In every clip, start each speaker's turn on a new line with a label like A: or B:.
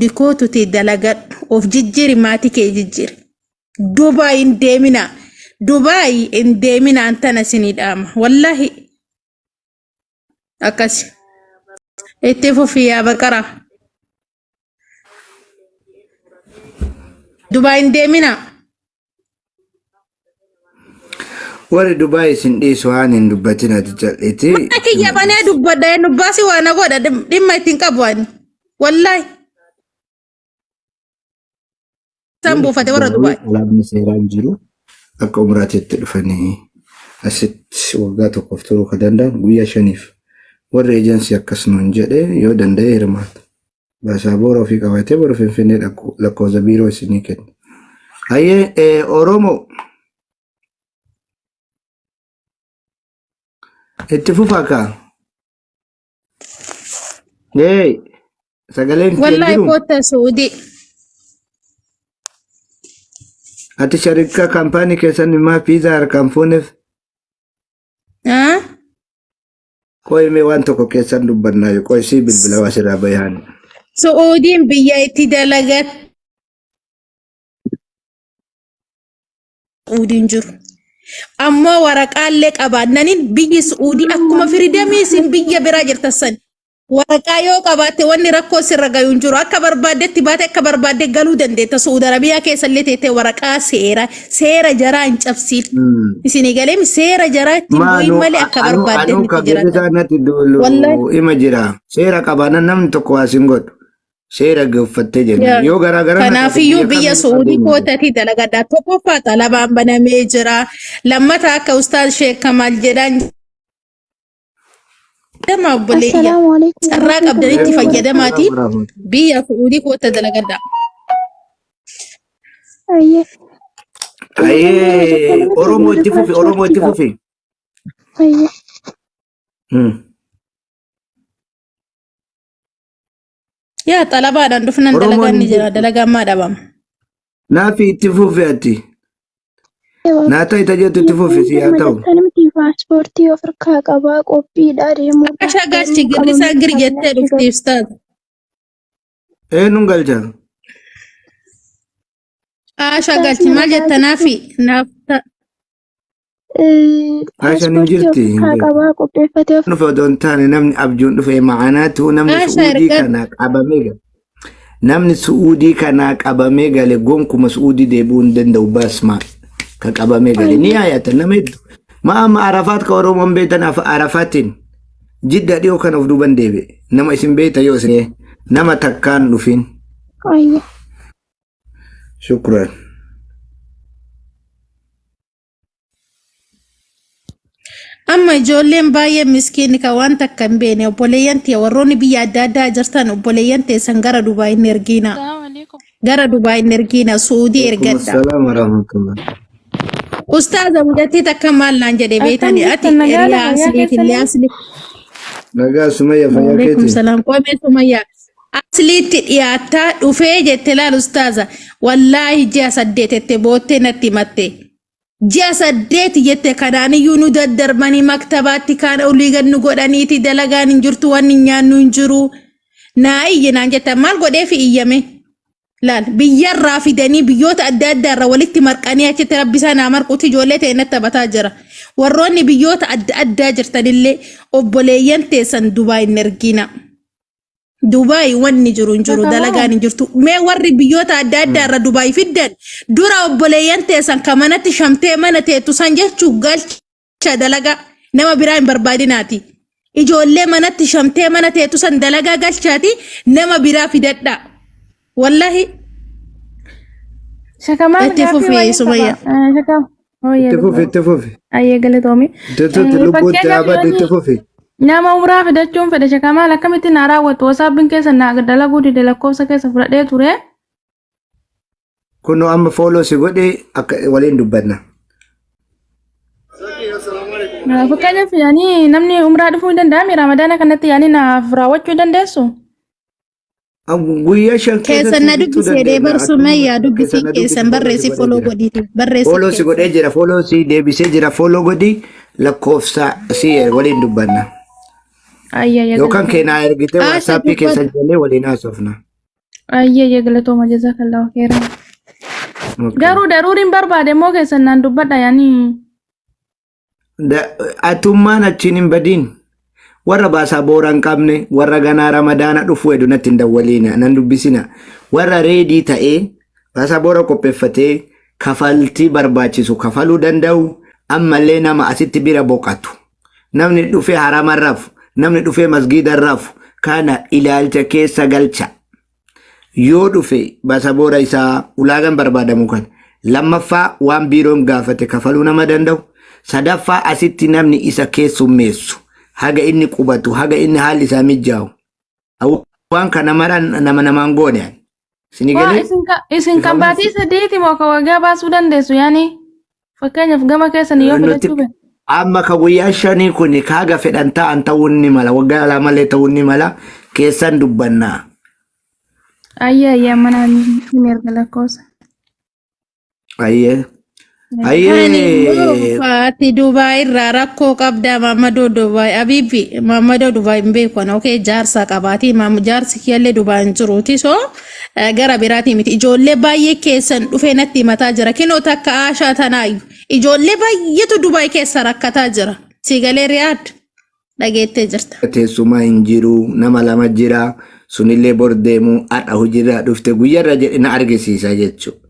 A: dikootu ti dalagadhu of jijjiiri maatii kee jijjiiri. Dubai hin deemina. Dubai hin deemina antana isinii dhaama. Wallahi akkas. Itti fufii yaa baqara. Dubai hin deemina.
B: Warri Dubai sin dhiisu waan hin dubbatin ati jal'iti.
A: Mana kiyya banee dubbadha nubbaasi waan godha dhimma ittiin qabu ani. Wallahi. Isaan buufate warra Dubai.
B: Alaabni seeraan jiru akka umraatiitti dhufanii asitti waggaa tokkoof turuu ka danda'an guyyaa 5 warra eejensii akkasumaan jedhee yoo danda'e hirmaata. Baasaboora ofii qabatee bara Finfinnee lakkoofsa biiroo isinii kenna. Hayyee Oromoo itti fufaa kaa. Sagaleen kee
A: Wallahi
B: jiru.
A: koota Suudii.
B: Ati sharika kampaanii keessan maa piizaa harkaan fuuneef koi mee waan tokko keessan dubbannaa koi sii bilbila wasirraa bayaan.
A: Suudiin biyya itti dalagat. Suudiin jiru. Ammoo waraqaalee qabaannaniin biyyi Suudii akkuma firidamii isin biyya biraa jirtassan. Waraqaa yoo qabaatte wanni rakkoo sirra gayuu hin jiru. Akka barbaaddetti baate akka barbaadde galuu dandeetta. Suudi Arabiyaa keessallee teettee waraqaa seera jaraa hin cabsiin. Isin egalee seera jaraa ittiin bu'in malee akka barbaaddetti
B: jiraatan. Ima jira. Seera qabaanan namni tokko waasin godhu. Seera gaffattee jenna. Yoo garaagara.
A: Kanaafiyyuu biyya Suudii kootatti dalagadhaa tokkoffaa xalabaan banamee jira. Lammata akka Ustaaz Sheek Kamal jedhan. Dama obboleeyya carraa qabdanitti fayyadamaati biyya Suudii koota dalagadhaa.
B: Oromoo itti fufi Oromoo itti fufi.
A: Yaa xalabaadhaan dhufnan dalagaan ni jira dalagaan maa dhabama.
B: Naafi itti fufi ati. Naata ita jettu itti fufi si haa ta'u.
C: Paaspoortii of harkaa qabaa qophiidha deemuu.
A: Asha galchi girrisaa gir jettee dhufti Ustaaz.
B: Eenyuun galcha?
A: Asha galchi maal jetta naafi naafta.
B: Asha ni jirti.
C: Qabaa qopheeffatee of.
B: Dhufe odoo hin taane namni abjuun dhufe ma'anaatu namni Suudii kanaa qabamee gale. Namni Suudii kanaa qabamee gale gonkuma Suudii deebi'uu hin danda'u basmaa ka qabamee gale ni yaayatan nama hedduu. Ma'ama Arafaat ka Oromoon beektan Arafaatiin jidda dhiyoo kan of duuban deebi'e nama isin beektan yoo isin nama takkaan dhufin. Shukran.
A: Amma ijoolleen baay'ee miskiin ka waan takka hin beekne obboleeyyan ta'e warroonni biyya adda addaa jirtan obboleeyyan ta'e san gara Dubaay hin ergiina. Gara Dubaay hin ergiina Suudii ergadha.
B: Assalamu warahmatullahi.
A: Ustaaza mudatti takka maal naan jedhe beekani ati Asliiti.
B: Nagaa Sumayya fayyaa keeti.
A: Waalaikum salaam qomee Sumayya. Asliitti dhiyaataa dhufee jette laal Ustaaza wallaahi ji'a 8 jette boottee natti himatte. Ji'a 8 jette kanaaniyyuu nu daddarbanii maktabaatti kaan olii gad nu godhaniiti dalagaan hin jirtu wanni nyaannu hin jiru. Naa iyyinaan jette maal godhee fi iyyame. Laal biyyarraa fidanii biyyoota adda addaarra walitti marqanii achitti rabbi isaa marquutti ijoollee ta'e natti taphataa jira. Warroonni biyyoota adda addaa jirtanillee obboleeyyan teessan Dubaay hin ergina. Dubaay wanni jiru hin jiru dalagaan hin jirtu. Mee warri biyyoota adda addaarra Dubaay fiddan dura obboleeyyan teessan ka manatti shamtee mana teettu san jechuu galcha dalagaa nama biraa hin barbaadinaati. Ijoollee manatti shamtee mana teettu san dalagaa galchaati nama biraa fidadha. Wallahi
C: Shakamaan
A: اتفوفي سمية
B: اتفوفي
C: Ayyee galatoomii.
B: lubbuutti dhaabadhu اتفوفي.
C: Nama umraa fidachuun fedhe Shakamaan akkamitti na raawwatu wasaabbiin keessa na dalaguu dide lakkoofsa keessa fudhadhee ture.
B: Kunoo amma fooloo si godhee akka waliin dubbanna.
C: Fakkeenyaaf yaani namni umraa dhufuu hin danda'ami Ramadaana kanatti yaani naaf raawwachuu dandeessu.
B: Guyyaa 5
A: keessa na dubbisee deebar Sumayyaa dubbisee keessan barreessi foloo godhiiti barreessi
B: fooloo si godhee jira fooloo si deebisee jira fooloo godhi lakkoofsa si waliin dubbanna.
C: Ayyee
B: Yookaan keenaa ergite WhatsApp keessa jallee waliin haasofna.
C: Ayyee yegalatoo jazakallahu khairan. Garuu daruuriin barbaade moo keessan naan dubbadha yaani.
B: Atummaan achiin hin badin. Warra baasaa booraan qabne, warra ganaa ramadaana dhufu heddu natti hin dawwaliina, nan dubbisina. Warra reedii ta'ee baasaa boora qopheeffatee kafaltii barbaachisu kafaluu danda'u ammallee nama asitti bira boqatu. Namni dhufee harama rafu, namni dhufee masgiida rafu kana ilaalcha keessa galcha. Yoo dhufe baasaa boora isaa ulaagaan barbaadamu kan lammaffaa waan biiroon gaafate kafaluu nama danda'u. Sadaffaa asitti namni isa keessummeessu. Haga inni qubatu, haga inni haalli isaa mijaa'u. Waan kana mara nama namaan goone.
C: Isin kan baatii sadeeti moo ka waggaa baasuu dandeessu yaani fakkeenyaaf gama keessan yoo fudhachuu be.
B: Amma ka guyyaa shanii kun kaaga fedhan ta'an ta'uun ni mala, waggaa lamallee ta'uun ni mala keessan dubbannaa.
C: Ayyee mana hin erga lakkoosa.
B: Ayyee.
A: Faati Dubaay irraa rakkoo qabda Mamadoo Dubaay Abibi Mamadoo Dubaay hin beekon okay jaarsa qabaati jaarsi kiyallee Dubaay hin jiruuti so gara biraati miti ijoollee baay'ee keessan dhufee natti himataa jira kinoo takka aashaa tanaayu ijoollee baay'eetu Dubaay keessa rakkataa jira siigalee Riyaad dhageettee jirta.
B: Teessuma hin jiru nama lama jira sunillee bordeemu adha hojirraa dhufte guyyarra jedhe na argisiisa jechuudha.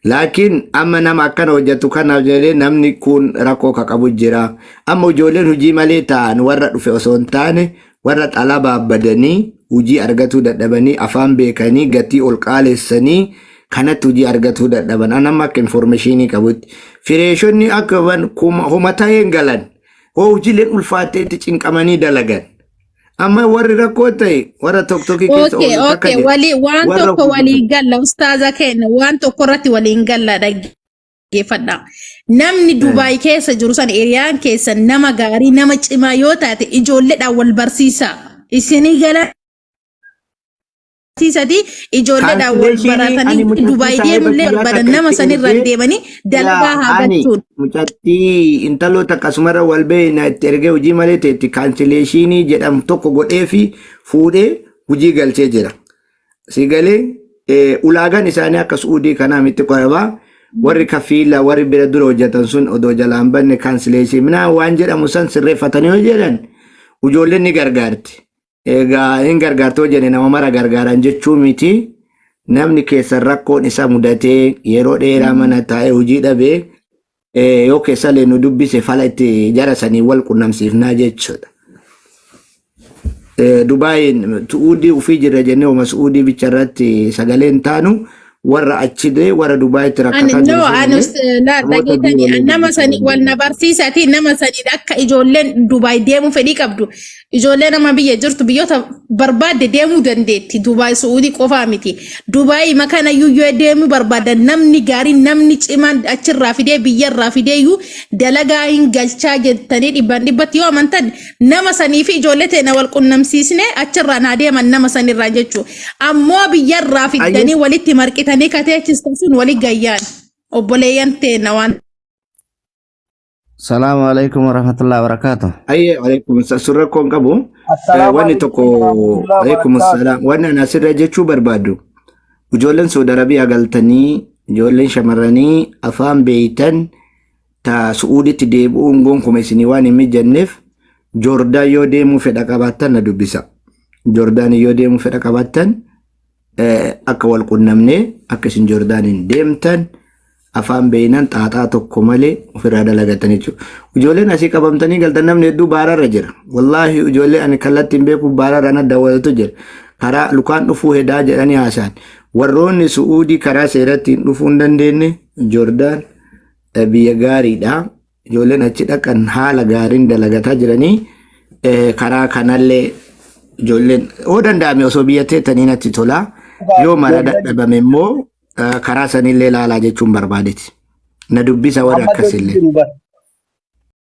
B: Lakin amma nama akkana hojjetu kanaaf jedhee namni kun rakkoo ka qabu jira. Amma ijoolleen hojii malee ta'an warra dhufe osoo hin taane warra xalaa baabbadanii hojii argatuu dadhabanii afaan beekanii gatii ol qaaleessanii kanatti hojii argatuu dadhaban. Anamma akka informeeshinii qabutti fireeshonni akka humata hin galan hojiileen ulfaateetti cinqamanii dalagan. Amma warri rakkoo ta'e warra tokkotti keessa
A: okay waan tokko walii galla ustaaza keenya waan tokko irratti waliin galla dhaggeeffadha. Namni Dubaay keessa jiru san eriyaan keessa nama gaarii nama cimaa yoo taate ijoolleedhaan wal barsiisa. Isinii gala sadi ijoolleedhaan wal baratanii Dubaay deemullee barbaadan nama sanirra deemanii dalagaa haabachuun.
B: Mucattii intaloota akkasumarra wal beeyna itti ergee hojii malee ta'etti kaansileeshinii jedhamu tokko godhee fi fuudhee hojii galchee jira. Sigalee ulaagaan isaanii akka Suudii kanaa miti qorabaa warri kafiila warri bira dura hojjetan sun odoo jalaan banne kaansileeshinii minaa waan jedhamu san sirreeffatanii yoo jedhan ijoolleen ni gargaarti. Egaa hin gargaartoo jenne nama mara gargaaran jechuu miti namni keessan rakkoon isa mudatee yeroo dheeraa mana taa'ee hojii dhabee yoo keessa nu dubbise fala itti jara sanii wal qunnamsiifnaa jechuudha. Dubaayin Suudii ufii jirra jennee Suudii bicha irratti sagaleen taanu warra achidee warra Dubaayitti rakkataa
A: jiru. Dhageetanii nama sanii wal na barsiisaatii nama sanii akka ijoolleen Dubaay deemuu fedhii qabdu. Ijoollee nama biyya jirtu biyyoota barbaadde deemuu dandeetti. Dubaay Suudii qofaa miti. Dubaay makana yoo deemuu barbaadan namni gaariin namni cimaan achirraa fidee biyyarraa fideeyyuu dalagaa hin galchaa jettanii dhibbatti yoo amantan nama sanii fi ijoollee teena wal qunnamsiisne achirraa naa deeman nama sanirraa jechuu. Ammoo biyyarraa fidanii walitti marqitanii kateechistan sun wali gayyaan obboleeyyan teena waan.
D: Assalamu alaikum warahmatullahi wabarakatuh.
B: Alaikum surra kon qabu wani tokko alaikum assalam wannan nasirra jechuu barbaadu ijoolleen Saudi Arabiyaa galtanii ijoolleen shamarranii afaan beeytan ta Suuditti deebi'uun gonkume isinii waan hin mijanneef Joordaan yoo deemuu fedha qabaattan na dubbisa. Joordaan yoo deemuu fedha qabaattan akka wal qunnamne akka isin Joordaaniin deemtan afaan beeynan xaaxaa tokko malee ofirraa dalagatan jechuudha. Ijoolleen asii qabamtanii galtan namni hedduu baararra jira. Wallaahi ijoollee ani kallatti hin beeku baararra na dawwaltu jira. Karaa lukaan dhufuu hedaa jedhanii haasa'an. Warroonni Suudii karaa seeratti dhufuu hin dandeenye Joordaan biyya gaariidha. Ijoolleen achi dhaqan haala gaariin dalagataa jiranii karaa kanallee ijoolleen oo danda'ame osoo biyya teettanii natti tola. Yoo mara dadhabame immoo karaa sanillee ilaalaa jechuun barbaadeti. Na dubbisa warra akkasillee.